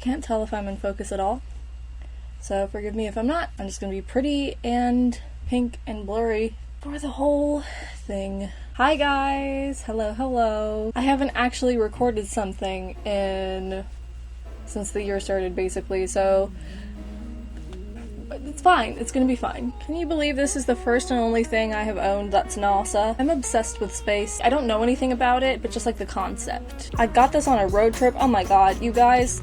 can't tell if I'm in focus at all, so forgive me if I'm not. I'm just gonna be pretty and pink and blurry for the whole thing. Hi guys! Hello. I haven't actually recorded something since the year started, basically, so it's fine. It's gonna be fine. Can you believe this is the first and only thing I have owned that's NASA? I'm obsessed with space. I don't know anything about it, but just like the concept. I got this on a road trip. Oh my god, you guys.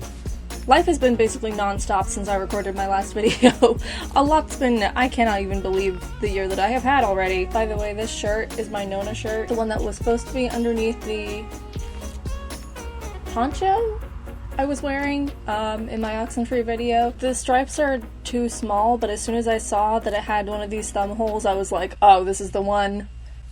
Life has been basically non-stop since I recorded my last video. A lot's been- I cannot even believe the year that I have had already. By the way, this shirt is my Nona shirt. The one that was supposed to be underneath the poncho I was wearing in my Oxenfree video. The stripes are too small, but as soon as I saw that it had one of these thumb holes, I was like, oh, this is the one.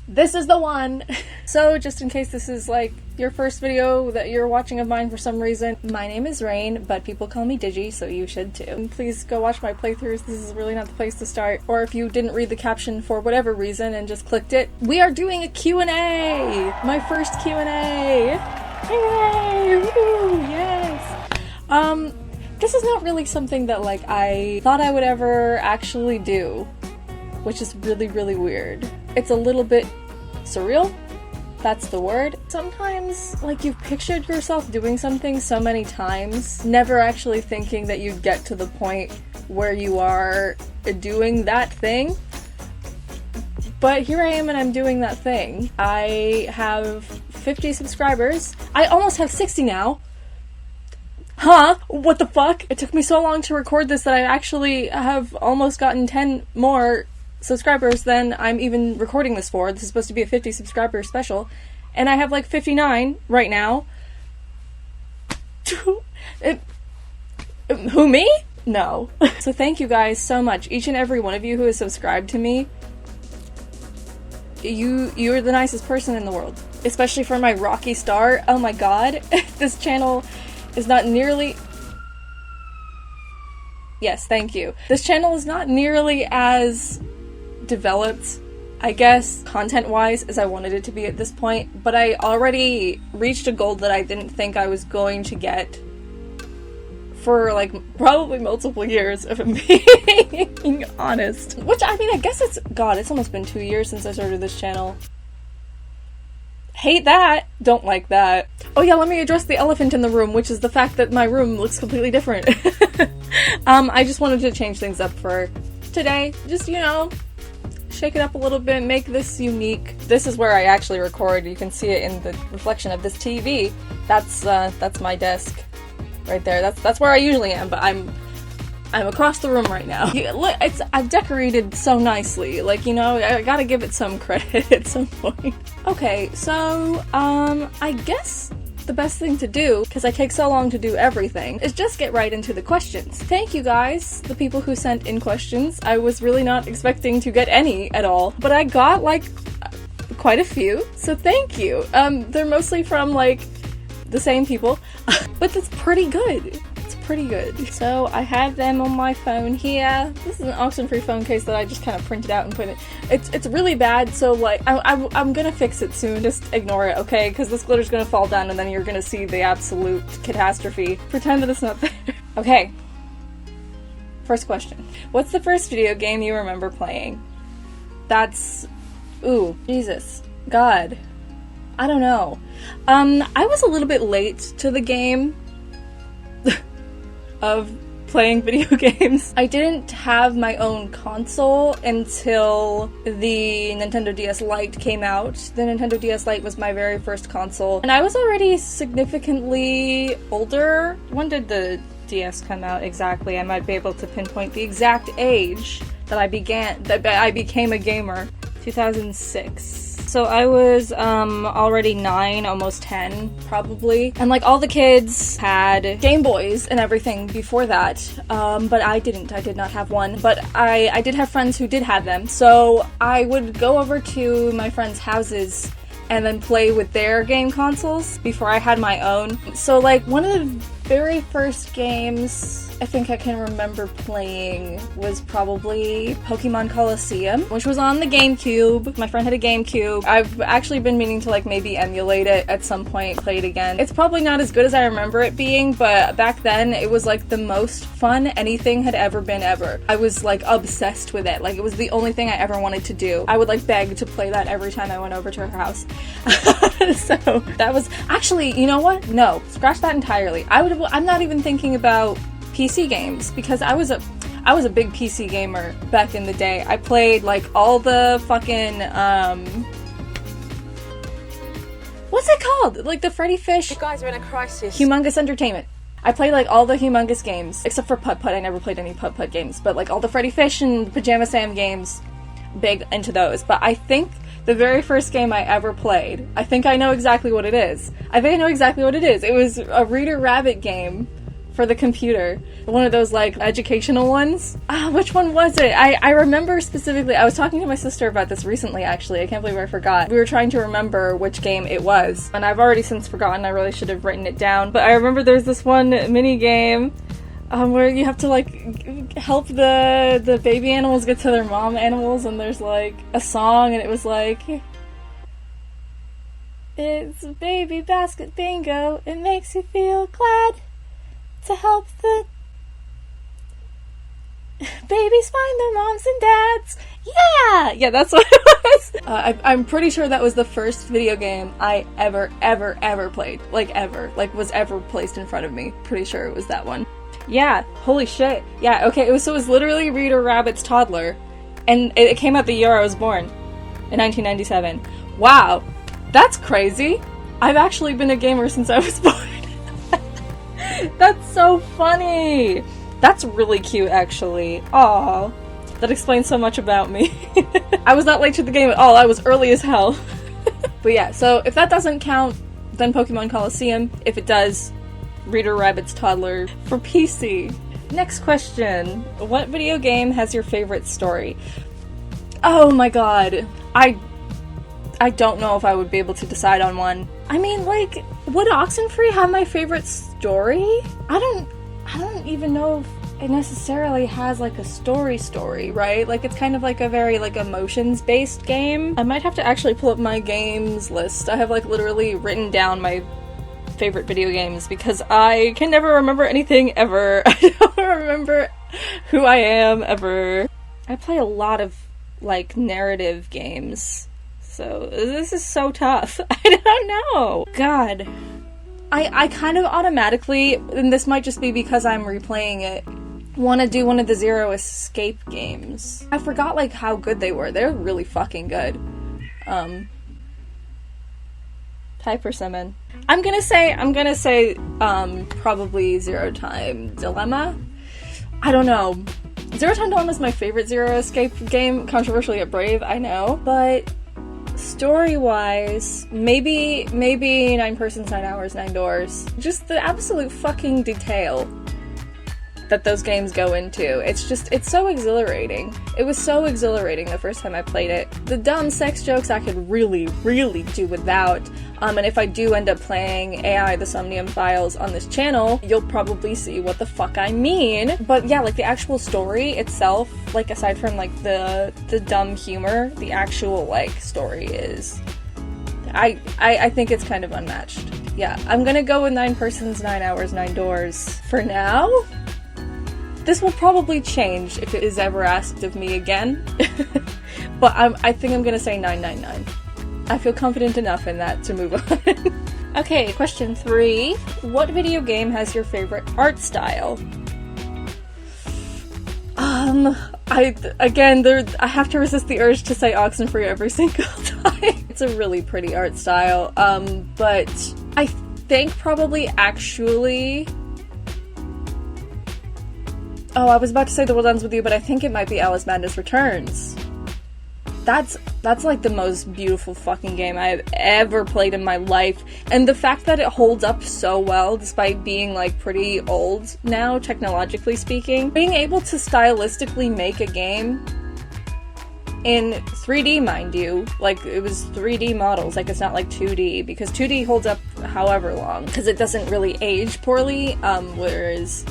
This is the one! So, just in case this is like your first video that you're watching of mine for some reason, my name is Rain, but people call me Digi, so you should too. And please go watch my playthroughs, this is really not the place to start. Or if you didn't read the caption for whatever reason and just clicked it, we are doing a Q&A! My first Q&A! Yay! Woo! Yes! This is not really something that like I thought I would ever actually do, which is really, really weird. It's a little bit surreal. That's the word. Sometimes, like, you've pictured yourself doing something so many times, never actually thinking that you'd get to the point where you are doing that thing. But here I am and I'm doing that thing. I have 50 subscribers. I almost have 60 now. Huh? What the fuck? It took me so long to record this that I actually have almost gotten 10 more subscribers than I'm even recording this for. This is supposed to be a 50 subscriber special, and I have like 59 right now. Who, me? No. So thank you guys so much, each and every one of you who has subscribed to me. You're the nicest person in the world, especially for my rocky start. Oh my god. This channel is not nearly— yes, thank you. This channel is not nearly as developed, I guess, content-wise as I wanted it to be at this point, but I already reached a goal that I didn't think I was going to get for, like, probably multiple years, if I'm being honest. Which, I mean, I guess it's— god, it's almost been 2 years since I started this channel. Hate that! Don't like that. Oh yeah, let me address the elephant in the room, which is the fact that my room looks completely different. I just wanted to change things up for today. Just, you know, shake it up a little bit, make this unique. This is where I actually record. You can see it in the reflection of this TV. That's my desk right there. That's where I usually am, but I'm across the room right now. Look, I've decorated so nicely. Like, you know, I gotta give it some credit at some point. Okay, so, I guess the best thing to do, because I take so long to do everything, is just get right into the questions. Thank you guys, the people who sent in questions. I was really not expecting to get any at all, but I got, like, quite a few, so thank you. They're mostly from, like, the same people, but that's pretty good. Pretty good. So I have them on my phone here. This is an Oxenfree phone case that I just kind of printed out and put it. It's really bad, so like I'm gonna fix it soon. Just ignore it, okay? Because this glitter's gonna fall down and then you're gonna see the absolute catastrophe. Pretend that it's not there. Okay. First question. What's the first video game you remember playing? That's— ooh, Jesus. God. I don't know. I was a little bit late to the game of playing video games. I didn't have my own console until the Nintendo DS Lite came out. The Nintendo DS Lite was my very first console, and I was already significantly older. When did the DS come out exactly? I might be able to pinpoint the exact age that I became a gamer. 2006. So I was already 9, almost 10, probably. And like all the kids had Game Boys and everything before that, but I didn't. I did not have one. But I did have friends who did have them. So I would go over to my friends' houses and then play with their game consoles before I had my own. So like one of very first games I think I can remember playing was probably Pokemon Colosseum, which was on the GameCube. My friend had a GameCube. I've actually been meaning to like maybe emulate it at some point, play it again. It's probably not as good as I remember it being, but back then it was like the most fun anything had ever been ever. I was like obsessed with it. Like it was the only thing I ever wanted to do. I would like beg to play that every time I went over to her house. So that was actually, you know what? No, scratch that entirely. I'm not even thinking about PC games because I was a big PC gamer back in the day. I played like all the fucking what's it called? Like the Freddy Fish. You guys are in a crisis. Humongous Entertainment. I played like all the Humongous games except for Putt Putt. I never played any Putt Putt games, but like all the Freddy Fish and Pajama Sam games, big into those. But I think the very first game I ever played, I think I know exactly what it is. It was a Reader Rabbit game for the computer. One of those, like, educational ones. Which one was it? I remember specifically, I was talking to my sister about this recently, actually. I can't believe I forgot. We were trying to remember which game it was, and I've already since forgotten. I really should have written it down. But I remember there's this one mini game where you have to, like, help the baby animals get to their mom animals, and there's, like, a song, and it was like, it's baby basket bingo, it makes you feel glad to help the babies find their moms and dads. Yeah, that's what it was. I'm pretty sure that was the first video game I ever played. Like ever. Like was ever placed in front of me. Pretty sure it was that one. Yeah, holy shit. Yeah, okay, it was literally Reader Rabbit's Toddler. And it came out the year I was born. In 1997. Wow. That's crazy. I've actually been a gamer since I was born. That's so funny! That's really cute, actually. Aww. That explains so much about me. I was not late to the game at all, I was early as hell. But yeah, so if that doesn't count, then Pokemon Colosseum. If it does, Reader Rabbit's Toddler for PC. Next question. What video game has your favorite story? Oh my god. I don't know if I would be able to decide on one. I mean, like, would Oxenfree have my favorite story? I don't even know if it necessarily has, like, a story, right? Like, it's kind of like a very, like, emotions-based game. I might have to actually pull up my games list. I have, like, literally written down my favorite video games because I can never remember anything ever. I don't remember who I am ever. I play a lot of, like, narrative games. So, this is so tough. I don't know. God. I kind of automatically, and this might just be because I'm replaying it, want to do one of the Zero Escape games. I forgot, like, how good they were. They're really fucking good. Hi, Persimmon. I'm gonna say, probably Zero Time Dilemma. I don't know. Zero Time Dilemma is my favorite Zero Escape game. Controversially yet brave, I know. But story-wise, maybe 9 Persons, 9 Hours, 9 Doors. Just the absolute fucking detail that those games go into. It's so exhilarating. It was so exhilarating the first time I played it. The dumb sex jokes I could really do without. And if I do end up playing AI the Somnium Files on this channel, you'll probably see what the fuck I mean. But yeah, like the actual story itself, like aside from like the dumb humor, the actual like story is I think it's kind of unmatched. Yeah, I'm gonna go with 9 Persons, 9 Hours, 9 Doors for now. This will probably change if it is ever asked of me again, but I think I'm gonna say 999. I feel confident enough in that to move on. Okay, question 3. What video game has your favorite art style? I have to resist the urge to say Oxenfree every single time. It's a really pretty art style, but I think probably actually... Oh, I was about to say The World Ends With You, but I think it might be Alice Madness Returns. That's like the most beautiful fucking game I've ever played in my life. And the fact that it holds up so well, despite being like pretty old now, technologically speaking, being able to stylistically make a game in 3D, mind you. Like, it was 3D models, like it's not like 2D, because 2D holds up however long, because it doesn't really age poorly, whereas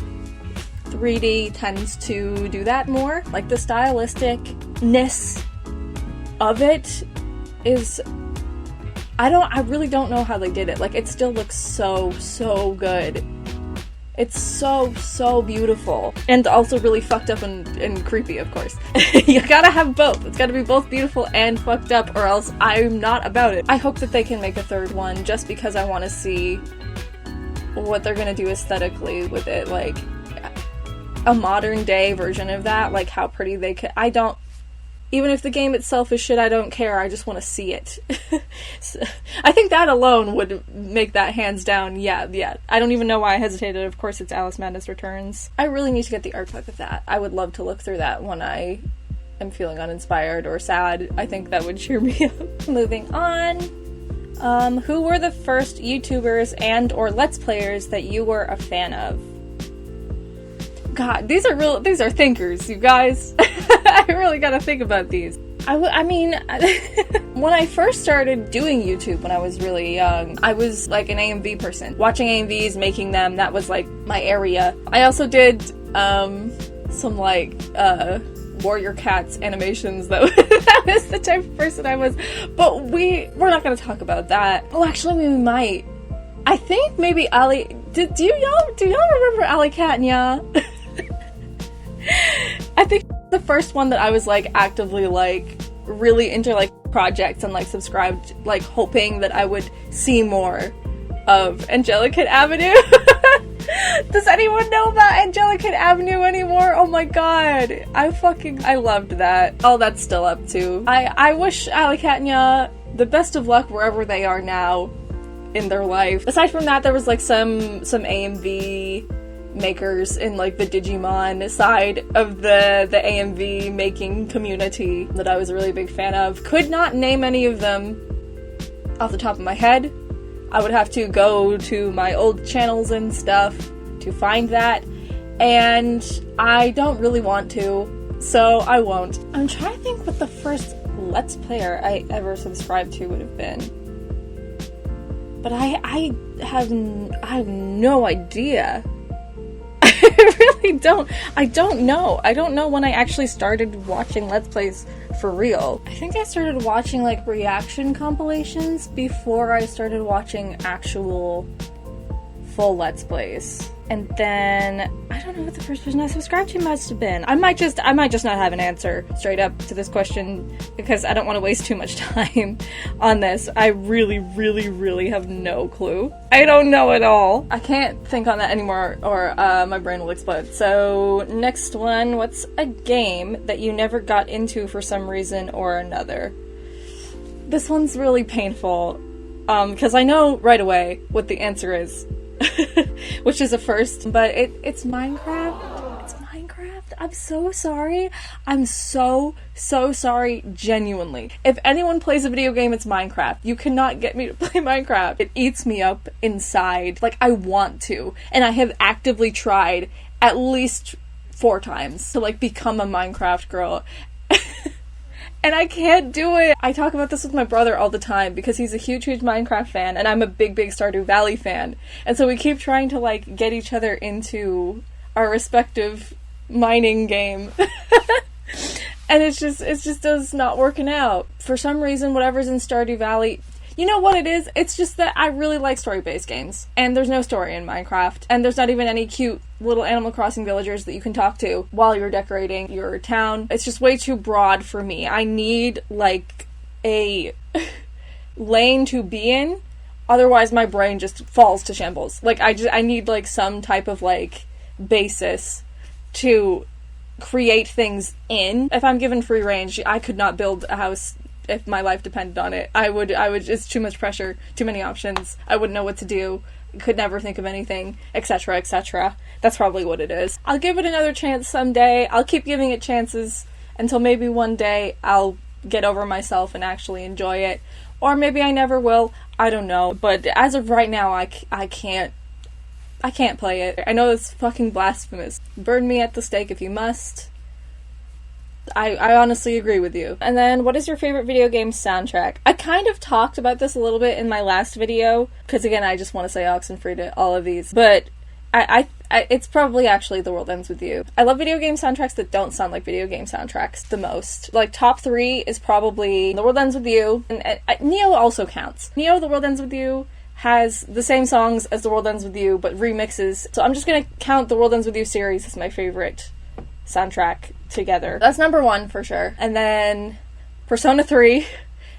3D tends to do that more. Like, the stylisticness of it is, I really don't know how they did it. Like, it still looks so good. It's so beautiful. And also really fucked up and creepy, of course. You gotta have both. It's gotta be both beautiful and fucked up, or else I'm not about it. I hope that they can make a third one, just because I want to see what they're gonna do aesthetically with it. Like, a modern day version of that, like how pretty they could. Even if the game itself is shit, I don't care. I just want to see it. So, I think that alone would make that hands down. Yeah. I don't even know why I hesitated. Of course, it's Alice Madness Returns. I really need to get the art book of that. I would love to look through that when I am feeling uninspired or sad. I think that would cheer me up. Moving on. Who were the first YouTubers and or Let's Players that you were a fan of? God, these are thinkers, you guys. I really gotta think about these. I mean, when I first started doing YouTube when I was really young, I was like an AMV person. Watching AMVs, making them, that was like my area. I also did some like Warrior Cats animations. That was the type of person I was. But we're not gonna talk about that. Oh, actually, we might. I think maybe Ali. Do y'all remember Ali Cat and Ya? I think the first one that I was like actively like really into like projects and like subscribed, like hoping that I would see more of Angelicate Avenue. Does anyone know about Angelicate Avenue anymore? Oh my god, I loved that. Oh, that's still up too. I wish Ali Cat and Ya the best of luck wherever they are now in their life. Aside from that, there was like some AMV makers in like the Digimon side of the AMV making community that I was a really big fan of. Could not name any of them off the top of my head. I would have to go to my old channels and stuff to find that, and I don't really want to, so I won't. I'm trying to think what the first Let's Player I ever subscribed to would have been. But I have no idea. I really don't. I don't know. I don't know when I actually started watching Let's Plays for real. I think I started watching like reaction compilations before I started watching actual full Let's Plays. And then I don't know what the first person I subscribed to must have been. I might just not have an answer straight up to this question because I don't want to waste too much time on this. I really have no clue. I don't know at all. I can't think on that anymore or my brain will explode. So next one, what's a game that you never got into for some reason or another? This one's really painful because I know right away what the answer is. Which is a first, but it's Minecraft. It's Minecraft. I'm so sorry. I'm so sorry, genuinely. If anyone plays a video game, it's Minecraft. You cannot get me to play Minecraft. It eats me up inside. Like, I want to. And I have actively tried at least 4 times to, like, become a Minecraft girl. And I can't do it. I talk about this with my brother all the time because he's a huge Minecraft fan and I'm a big Stardew Valley fan. And so we keep trying to like get each other into our respective mining game. And it's just does not working out. For some reason, whatever's in Stardew Valley, you know what it is? It's just that I really like story-based games. And there's no story in Minecraft. And there's not even any cute little Animal Crossing villagers that you can talk to while you're decorating your town. It's just way too broad for me. I need, like, a lane to be in. Otherwise, my brain just falls to shambles. Like, I need, like, some type of, like, basis to create things in. If I'm given free range, I could not build a house if my life depended on it. I would, it's too much pressure, too many options. I wouldn't know what to do, could never think of anything, etc., etc. That's probably what it is. I'll give it another chance someday. I'll keep giving it chances until maybe one day I'll get over myself and actually enjoy it. Or maybe I never will. I don't know. But as of right now, I can't play it. I know it's fucking blasphemous. Burn me at the stake if you must. I honestly agree with you. And then, what is your favorite video game soundtrack? I kind of talked about this a little bit in my last video, because again, I just want to say Oxenfree to all of these, but it's probably actually The World Ends With You. I love video game soundtracks that don't sound like video game soundtracks the most. Like, top 3 is probably The World Ends With You, and Neo also counts. Neo, The World Ends With You has the same songs as The World Ends With You, but remixes. So I'm just gonna count The World Ends With You series as my favorite soundtrack together. That's number 1 for sure. And then Persona 3,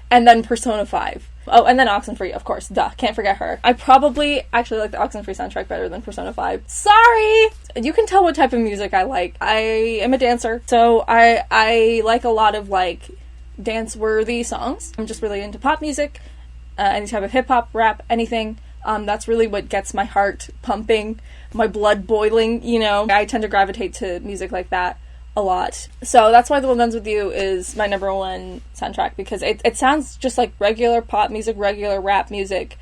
and then Persona 5. Oh, and then Oxenfree, of course. Duh, can't forget her. I probably actually like the Oxenfree soundtrack better than Persona 5. Sorry! You can tell what type of music I like. I am a dancer, so I like a lot of, like, dance-worthy songs. I'm just really into pop music, any type of hip-hop, rap, anything. That's really what gets my heart pumping, my blood boiling, you know. I tend to gravitate to music like that a lot. So that's why The World Ends With You is my number 1 soundtrack, because it sounds just like regular pop music, regular rap music.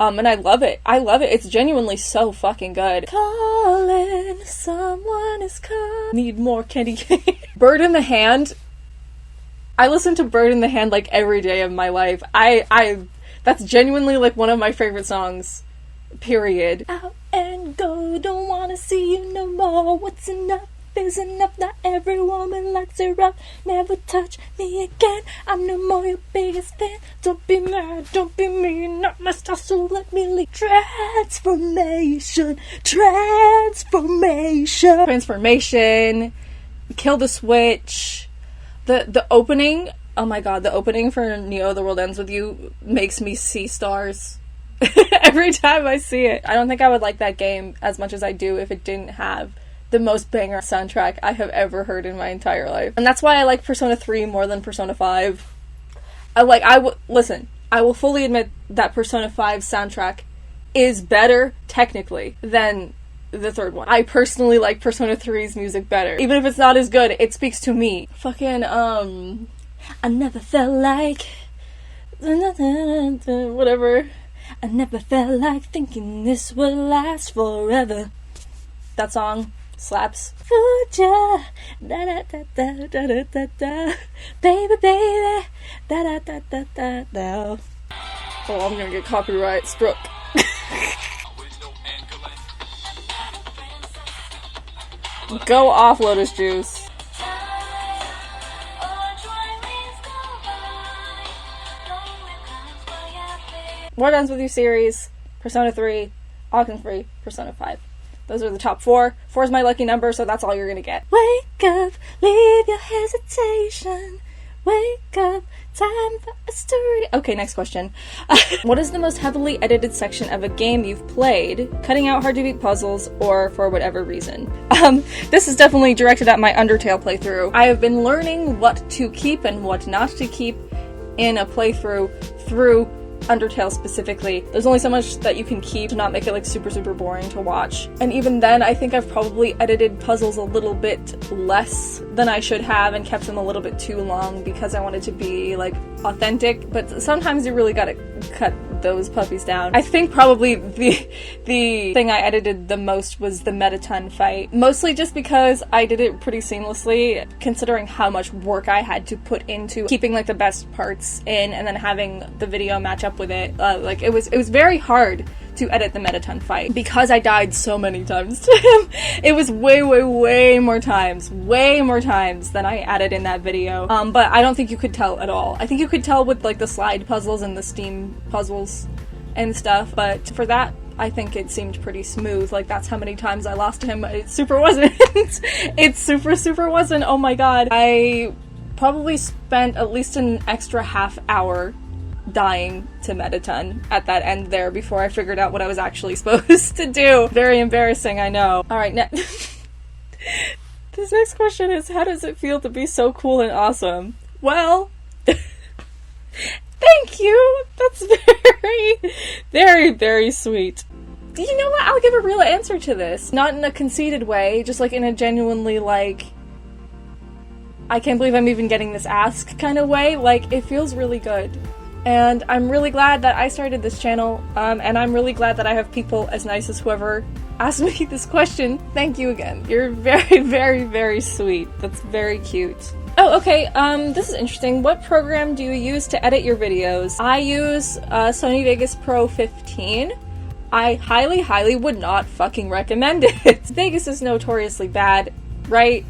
And I love it. I love it. It's genuinely so fucking good. Calling, someone is calling. Need more candy cane. Bird in the Hand. I listen to Bird in the Hand like every day of my life. That's genuinely like one of my favorite songs. Period. Out and go, don't wanna see you no more. What's enough is enough. Not every woman likes it rough. Never touch me again. I'm no more your biggest fan. Don't be mad, don't be mean. Not my style, so let me leave. Transformation. Kill the Switch. The opening. Oh my god, the opening for Neo, The World Ends With You makes me see stars. Every time I see it. I don't think I would like that game as much as I do if it didn't have the most banger soundtrack I have ever heard in my entire life. And that's why I like Persona 3 more than Persona 5. I will fully admit that Persona 5's soundtrack is better, technically, than the third one. I personally like Persona 3's music better. Even if it's not as good, it speaks to me. Fucking, I never felt like... whatever. I never felt like thinking this would last forever. That song slaps. Future, da da da da da da da da, baby baby, da da da da da da. Oh, I'm gonna get copyright struck. Go off, Lotus Juice. World Ends With You series, Persona 3, Oxenfree, Persona 5. Those are the top 4. 4 is my lucky number, so that's all you're gonna get. Wake up, leave your hesitation. Wake up, time for a story. Okay, next question. What is the most heavily edited section of a game you've played? Cutting out hard-to-beat puzzles, or for whatever reason? This is definitely directed at my Undertale playthrough. I have been learning what to keep and what not to keep in a playthrough through Undertale specifically. There's only so much that you can keep to not make it like super boring to watch. And even then, I think I've probably edited puzzles a little bit less than I should have and kept them a little bit too long because I wanted to be like authentic, but sometimes you really gotta cut those puppies down. I think probably the thing I edited the most was the Mettaton fight. Mostly just because I did it pretty seamlessly, considering how much work I had to put into keeping like the best parts in and then having the video match up with it. Like it was very hard to edit the Mettaton fight because I died so many times to him. It was way more times than I added in that video. But I don't think you could tell at all. I think you could tell with like the slide puzzles and the steam puzzles and stuff, but for that, I think it seemed pretty smooth. Like, that's how many times I lost to him. It super wasn't. It super wasn't. Oh my god. I probably spent at least an extra half hour dying to Mettaton at that end there before I figured out what I was actually supposed to do. Very embarrassing, I know. Alright, this next question is, how does it feel to be so cool and awesome? Well, thank you! That's very sweet. You know what? I'll give a real answer to this. Not in a conceited way, just like in a genuinely like, I can't believe I'm even getting this asked kind of way. Like, it feels really good. And I'm really glad that I started this channel, and I'm really glad that I have people as nice as whoever asked me this question. Thank you again. You're very sweet. That's very cute. Oh, okay, this is interesting. What program do you use to edit your videos? I use Sony Vegas Pro 15. I highly, highly would not fucking recommend it. Vegas is notoriously bad, right?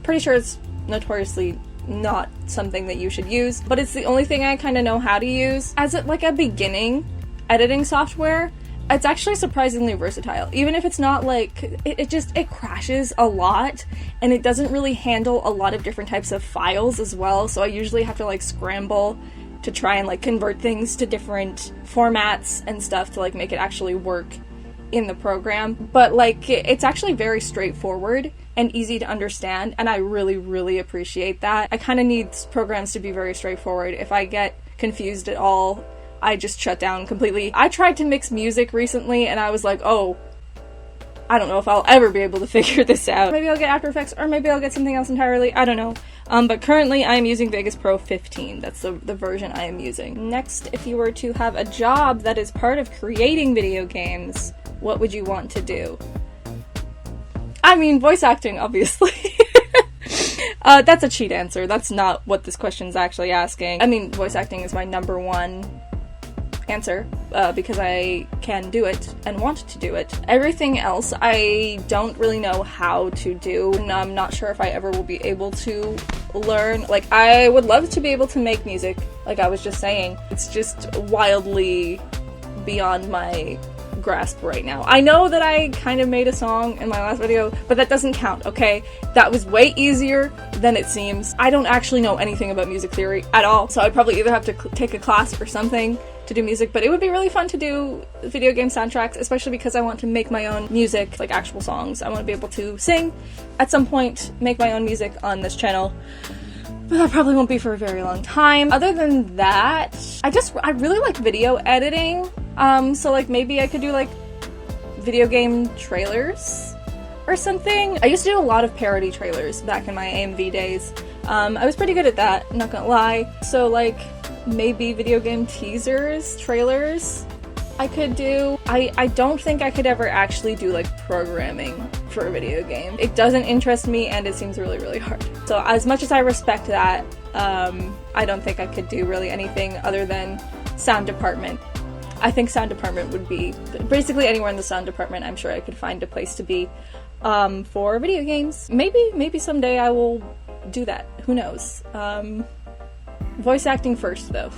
Pretty sure it's notoriously not something that you should use, but it's the only thing I kind of know how to use. As it, like, a beginning editing software, it's actually surprisingly versatile. Even if it's not, like, it crashes a lot, and it doesn't really handle a lot of different types of files as well, so I usually have to, like, scramble to try and, like, convert things to different formats and stuff to, like, make it actually work in the program. But, like, it's actually very straightforward and easy to understand, and I really, really appreciate that. I kind of need programs to be very straightforward. If I get confused at all, I just shut down completely. I tried to mix music recently, and I was like, oh, I don't know if I'll ever be able to figure this out. Maybe I'll get After Effects, or maybe I'll get something else entirely, I don't know. But currently I am using Vegas Pro 15. That's the version I am using. Next, if you were to have a job that is part of creating video games, what would you want to do? I mean, voice acting, obviously. That's a cheat answer. That's not what this question's actually asking. I mean, voice acting is my number one answer, because I can do it and want to do it. Everything else I don't really know how to do, and I'm not sure if I ever will be able to learn. Like, I would love to be able to make music, like I was just saying. It's just wildly beyond my grasp right now. I know that I kind of made a song in my last video, but that doesn't count, okay? That was way easier than it seems. I don't actually know anything about music theory at all, so I'd probably either have to take a class or something to do music, but it would be really fun to do video game soundtracks, especially because I want to make my own music, like actual songs. I want to be able to sing at some point, make my own music on this channel, but that probably won't be for a very long time. Other than that, I really like video editing, so like maybe I could do like video game trailers or something. I used to do a lot of parody trailers back in my AMV days. I was pretty good at that, I'm not gonna lie. So like maybe video game teasers, trailers I could do. I don't think I could ever actually do like programming for a video game. It doesn't interest me and it seems really, really hard. So as much as I respect that, I don't think I could do really anything other than sound department. I think sound department would be basically anywhere in the sound department. I'm sure I could find a place to be for video games. Maybe someday I will do that. Who knows? Voice acting first, though.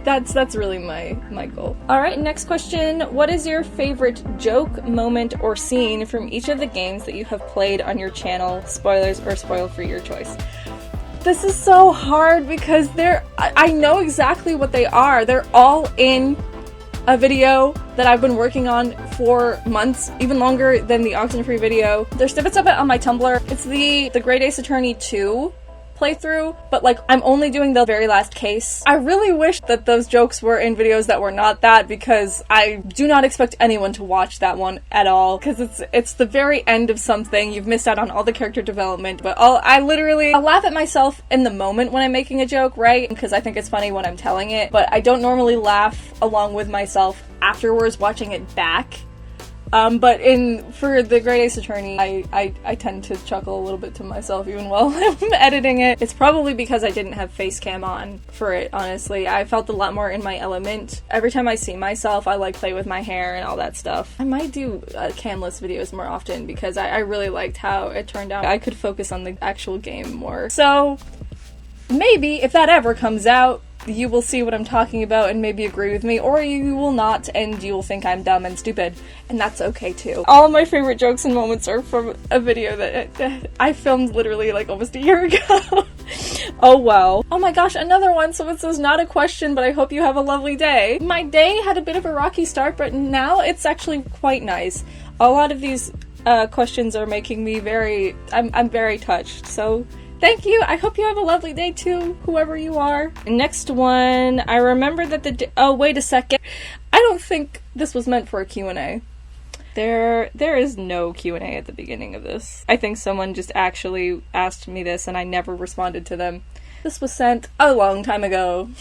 That's really my goal. Alright, next question. What is your favorite joke, moment, or scene from each of the games that you have played on your channel? Spoilers or spoil-free, your choice. This is so hard because I know exactly what they are. They're all in a video that I've been working on for months, even longer than the Oxenfree video. There's snippets of it on my Tumblr. It's the Great Ace Attorney 2 playthrough, but like I'm only doing the very last case. I really wish that those jokes were in videos that were not that, because I do not expect anyone to watch that one at all, because it's the very end of something. You've missed out on all the character development, but I'll laugh at myself in the moment when I'm making a joke, right? Because I think it's funny when I'm telling it, but I don't normally laugh along with myself afterwards watching it back. But for the Great Ace Attorney, I tend to chuckle a little bit to myself even while I'm editing it. It's probably because I didn't have face cam on for it, honestly. I felt a lot more in my element. Every time I see myself, I like play with my hair and all that stuff. I might do camless videos more often because I really liked how it turned out. I could focus on the actual game more. So maybe if that ever comes out, you will see what I'm talking about and maybe agree with me, or you will not and you will think I'm dumb and stupid, and that's okay too. All of my favorite jokes and moments are from a video that I filmed literally like almost a year ago. Oh well. Oh my gosh, another one. So it says, not a question, but I hope you have a lovely day. My day had a bit of a rocky start, but now it's actually quite nice. A lot of these questions are making me I'm very touched, so thank you! I hope you have a lovely day too, whoever you are. Next one, I remember that oh, wait a second. I don't think this was meant for a Q&A. There is no Q&A at the beginning of this. I think someone just actually asked me this and I never responded to them. This was sent a long time ago.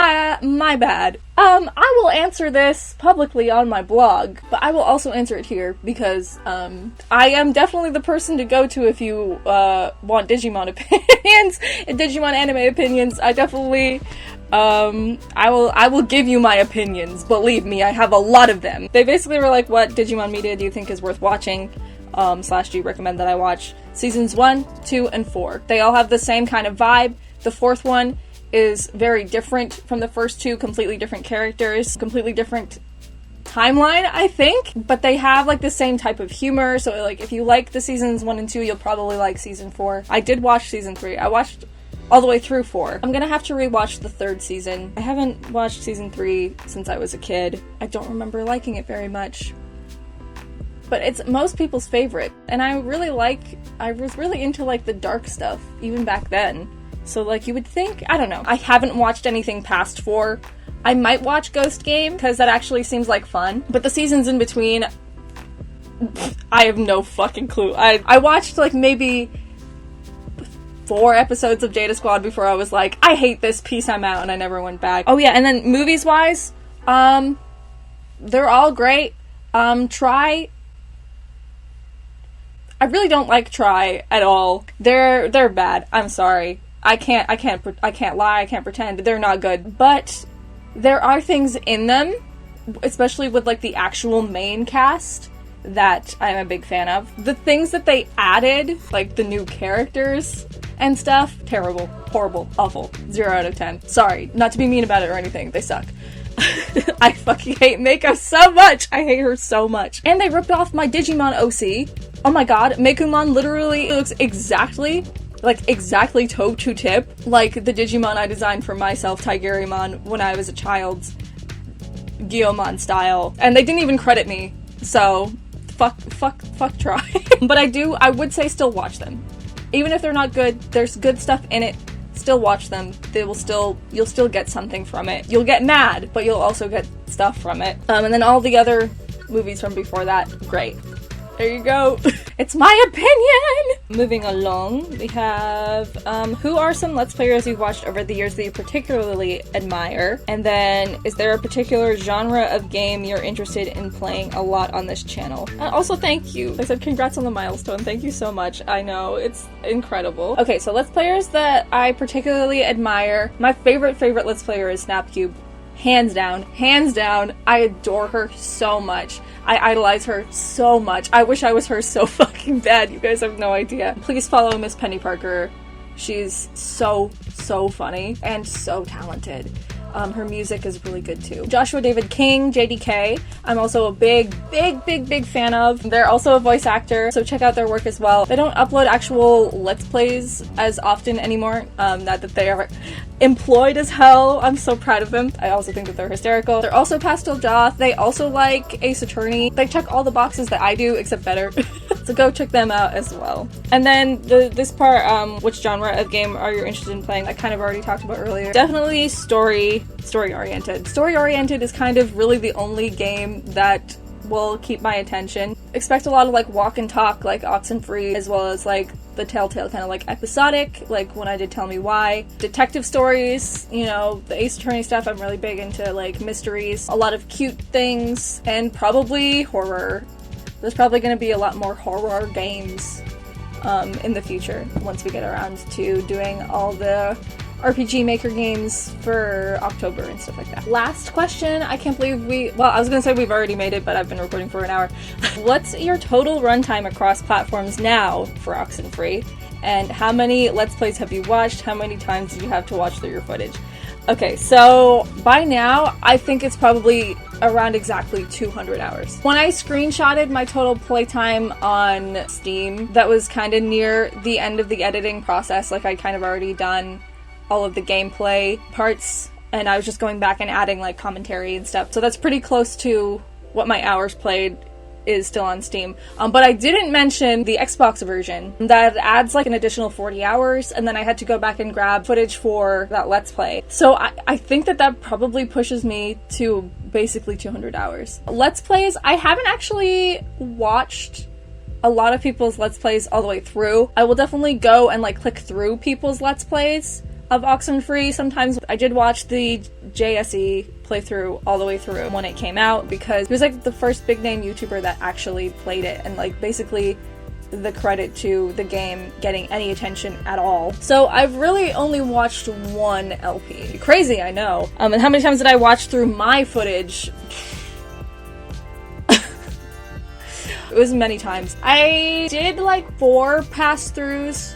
My bad. I will answer this publicly on my blog, but I will also answer it here because, I am definitely the person to go to if you, want Digimon opinions and Digimon anime opinions. I definitely, I will give you my opinions. Believe me, I have a lot of them. They basically were like, what Digimon media do you think is worth watching? / do you recommend that I watch? Seasons 1, 2, and 4. They all have the same kind of vibe. The fourth one is very different from the first two, completely different characters, completely different timeline, I think, but they have like the same type of humor, so like if you like the seasons 1 and 2, you'll probably like season 4. I did watch season 3. I watched all the way through 4. I'm gonna have to rewatch the third season. I haven't watched season 3 since I was a kid. I don't remember liking it very much, but it's most people's favorite, and I was really into like the dark stuff even back then. So, like, you would think, I don't know. I haven't watched anything past 4. I might watch Ghost Game, because that actually seems like fun. But the seasons in between, I have no fucking clue. I watched, like, maybe 4 episodes of Data Squad before I was like, I hate this, peace, I'm out, and I never went back. Oh yeah, and then movies-wise, they're all great. Try... I really don't like Try at all. They're bad. I'm sorry. I can't lie, I can't pretend. They're not good. But there are things in them, especially with like the actual main cast, that I'm a big fan of. The things that they added, like the new characters and stuff, terrible, horrible, awful, 0 out of 10. Sorry, not to be mean about it or anything, they suck. I fucking hate Meiko so much! I hate her so much. And they ripped off my Digimon OC. Oh my god, Meikumon literally looks exactly toe to tip like the Digimon I designed for myself, Tigirumon, when I was a child. Gyomon style. And they didn't even credit me, so fuck Try. But I would say still watch them. Even if they're not good, there's good stuff in it. Still watch them. You'll still get something from it. You'll get mad, but you'll also get stuff from it. And then all the other movies from before that, great. There you go. It's my opinion! Moving along, we have, who are some Let's Players you've watched over the years that you particularly admire? And then, is there a particular genre of game you're interested in playing a lot on this channel? And also, thank you. I said congrats on the milestone. Thank you so much. I know, it's incredible. Okay, so Let's Players that I particularly admire. My favorite Let's Player is Snapcube. Hands down. I adore her so much. I idolize her so much. I wish I was her so fucking bad. You guys have no idea. Please follow Miss Penny Parker. She's so funny and so talented. Her music is really good too. Joshua David King, JDK, I'm also a big fan of. They're also a voice actor, so check out their work as well. They don't upload actual Let's Plays as often anymore, not that they are employed as hell. I'm so proud of them. I also think that they're hysterical. They're also Pastel Joth. They also like Ace Attorney. They check all the boxes that I do, except better. So go check them out as well. And then this part, which genre of game are you interested in playing? I kind of already talked about earlier. Definitely story-oriented. Story-oriented is kind of really the only game that will keep my attention. Expect a lot of like walk and talk, like Oxenfree, as well as like the Telltale kind of like episodic, like when I did Tell Me Why. Detective stories, you know, the Ace Attorney stuff, I'm really big into like mysteries, a lot of cute things, and probably horror. There's probably going to be a lot more horror games in the future once we get around to doing all the RPG Maker games for October and stuff like that. Last question, I can't believe I was gonna say we've already made it, but I've been recording for an hour. What's your total runtime across platforms now for Oxenfree? And how many Let's Plays have you watched? How many times did you have to watch through your footage? Okay, so by now, I think it's probably around exactly 200 hours. When I screenshotted my total playtime on Steam, that was kind of near the end of the editing process, like I'd kind of already done all of the gameplay parts, and I was just going back and adding like commentary and stuff. So that's pretty close to what my hours played is still on Steam. But I didn't mention the Xbox version that adds like an additional 40 hours, and then I had to go back and grab footage for that Let's Play. So I think that probably pushes me to basically 200 hours. Let's Plays, I haven't actually watched a lot of people's Let's Plays all the way through. I will definitely go and like click through people's Let's Plays of Oxenfree. Sometimes I did watch the JSE playthrough all the way through when it came out, because he was like the first big name YouTuber that actually played it, and like basically the credit to the game getting any attention at all. So I've really only watched one LP. Crazy, I know. And how many times did I watch through my footage? It was many times. I did like 4 pass-throughs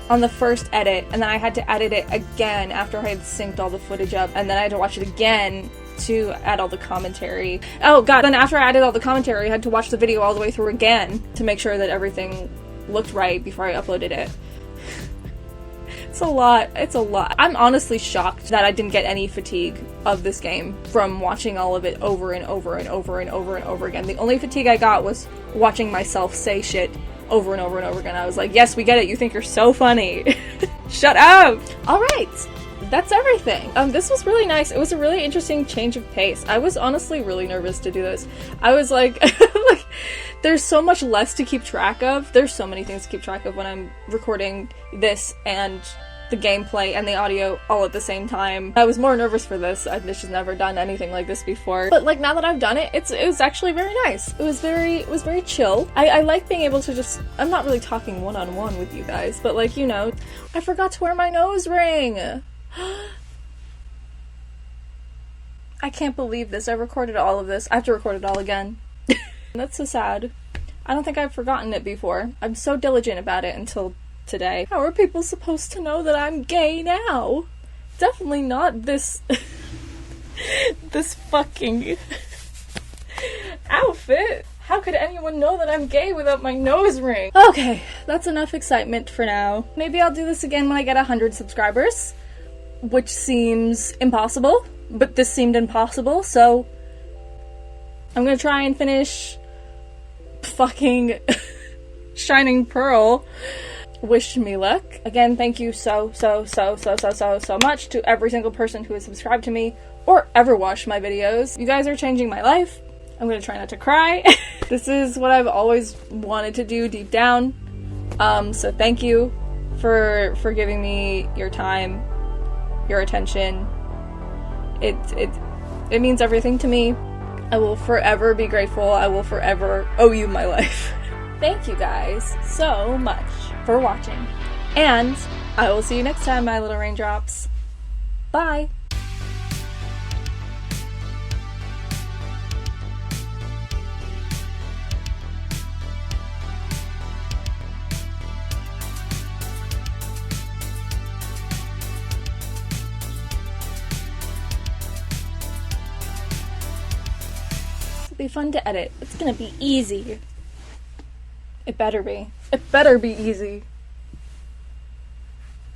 on the first edit, and then I had to edit it again after I had synced all the footage up, and then I had to watch it again to add all the commentary. Oh god, then after I added all the commentary, I had to watch the video all the way through again to make sure that everything looked right before I uploaded it. It's a lot. It's a lot. I'm honestly shocked that I didn't get any fatigue of this game from watching all of it over and over and over and over and over again. The only fatigue I got was watching myself say shit over and over and over again. I was like, yes, we get it. You think you're so funny. Shut up! Alright. That's everything. This was really nice. It was a really interesting change of pace. I was honestly really nervous to do this. I was like, like, there's so much less to keep track of. There's so many things to keep track of when I'm recording this and the gameplay and the audio all at the same time. I was more nervous for this. I've just never done anything like this before. But like now that I've done it, it was actually very nice. It was very chill. I like being able to just, I'm not really talking one-on-one with you guys, but like, you know, I forgot to wear my nose ring. I can't believe this. I recorded all of this. I have to record it all again. That's so sad. I don't think I've forgotten it before. I'm so diligent about it until today. How are people supposed to know that I'm gay now? Definitely not this this fucking outfit. How could anyone know that I'm gay without my nose ring? Okay, that's enough excitement for now. Maybe I'll do this again when I get 100 subscribers, which seems impossible, but this seemed impossible, so I'm gonna try and finish fucking Shining Pearl. Wish me luck. Again, thank you so much to every single person who has subscribed to me or ever watched my videos. You guys are changing my life. I'm gonna try not to cry. This is what I've always wanted to do deep down. So thank you for giving me your time, your attention. It means everything to me. I will forever be grateful. I will forever owe you my life. Thank you guys so much for watching, and I will see you next time, my little raindrops. Bye! It'll be fun to edit. It's gonna be easy. It better be. It better be easy.